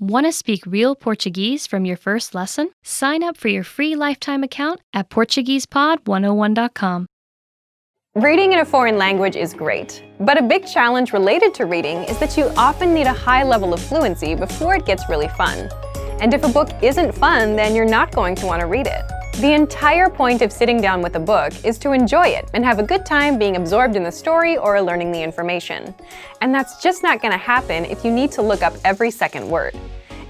Want to speak real Portuguese from your first lesson? Sign up for your free lifetime account at PortuguesePod101.com. Reading in a foreign language is great, but a big challenge related to reading is that you often need a high level of fluency before it gets really fun. And if a book isn't fun, then you're not going to want to read it. The entire point of sitting down with a book is to enjoy it and have a good time being absorbed in the story or learning the information. And that's just not going to happen if you need to look up every second word.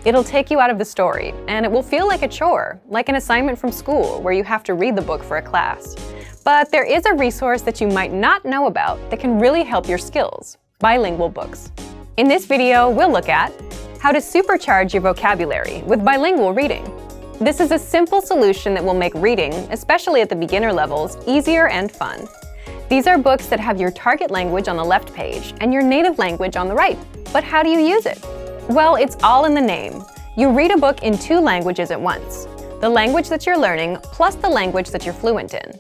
It'll take you out of the story, and it will feel like a chore, like an assignment from school where you have to read the book for a class. But there is a resource that you might not know about that can really help your skills: bilingual books. In this video, we'll look at how to supercharge your vocabulary with bilingual reading. This is a simple solution that will make reading, especially at the beginner levels, easier and fun. These are books that have your target language on the left page and your native language on the right. But how do you use it? Well, it's all in the name. You read a book in two languages at once: the language that you're learning plus the language that you're fluent in.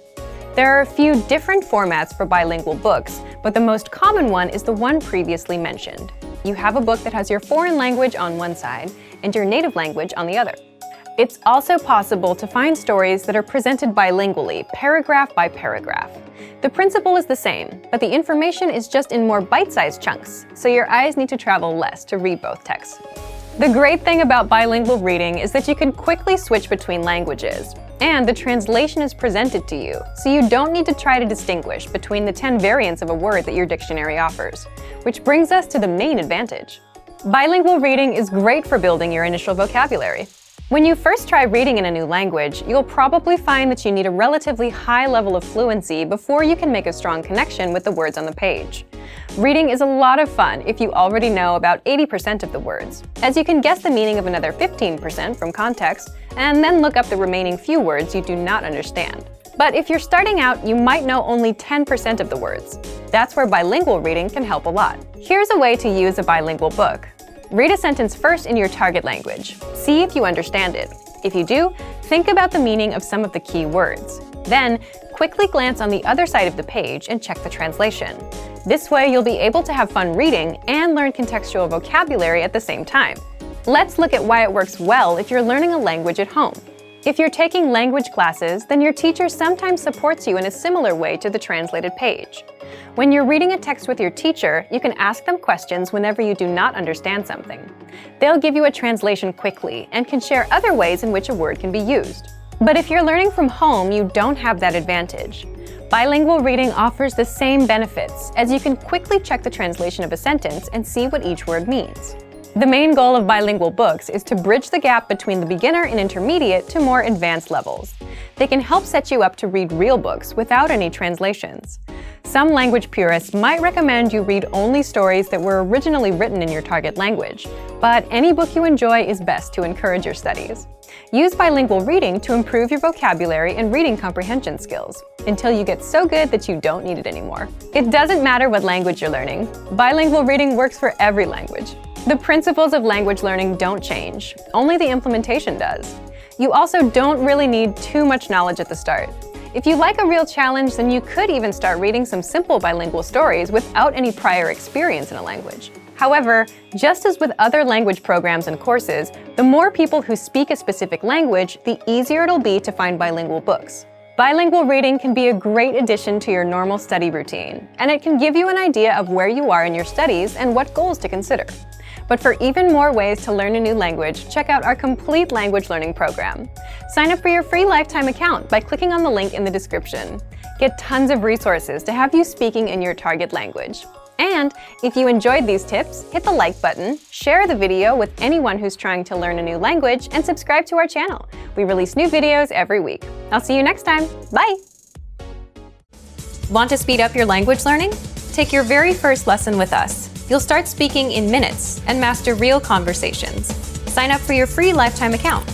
There are a few different formats for bilingual books, but the most common one is the one previously mentioned. You have a book that has your foreign language on one side and your native language on the other. It's also possible to find stories that are presented bilingually, paragraph by paragraph. The principle is the same, but the information is just in more bite-sized chunks, so your eyes need to travel less to read both texts. The great thing about bilingual reading is that you can quickly switch between languages, and the translation is presented to you, so you don't need to try to distinguish between the 10 variants of a word that your dictionary offers. Which brings us to the main advantage. Bilingual reading is great for building your initial vocabulary. When you first try reading in a new language, you'll probably find that you need a relatively high level of fluency before you can make a strong connection with the words on the page. Reading is a lot of fun if you already know about 80% of the words, as you can guess the meaning of another 15% from context, and then look up the remaining few words you do not understand. But if you're starting out, you might know only 10% of the words. That's where bilingual reading can help a lot. Here's a way to use a bilingual book. Read a sentence first in your target language. See if you understand it. If you do, think about the meaning of some of the key words. Then, quickly glance on the other side of the page and check the translation. This way, you'll be able to have fun reading and learn contextual vocabulary at the same time. Let's look at why it works well if you're learning a language at home. If you're taking language classes, then your teacher sometimes supports you in a similar way to the translated page. When you're reading a text with your teacher, you can ask them questions whenever you do not understand something. They'll give you a translation quickly and can share other ways in which a word can be used. But if you're learning from home, you don't have that advantage. Bilingual reading offers the same benefits, as you can quickly check the translation of a sentence and see what each word means. The main goal of bilingual books is to bridge the gap between the beginner and intermediate to more advanced levels. They can help set you up to read real books without any translations. Some language purists might recommend you read only stories that were originally written in your target language, but any book you enjoy is best to encourage your studies. Use bilingual reading to improve your vocabulary and reading comprehension skills, until you get so good that you don't need it anymore. It doesn't matter what language you're learning. Bilingual reading works for every language. The principles of language learning don't change, only the implementation does. You also don't really need too much knowledge at the start. If you like a real challenge, then you could even start reading some simple bilingual stories without any prior experience in a language. However, just as with other language programs and courses, the more people who speak a specific language, the easier it'll be to find bilingual books. Bilingual reading can be a great addition to your normal study routine, and it can give you an idea of where you are in your studies and what goals to consider. But for even more ways to learn a new language, check out our complete language learning program. Sign up for your free lifetime account by clicking on the link in the description. Get tons of resources to have you speaking in your target language. And if you enjoyed these tips, hit the like button, share the video with anyone who's trying to learn a new language, and subscribe to our channel. We release new videos every week. I'll see you next time. Bye! Want to speed up your language learning? Take your very first lesson with us. You'll start speaking in minutes and master real conversations. Sign up for your free lifetime account.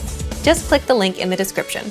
Just click the link in the description.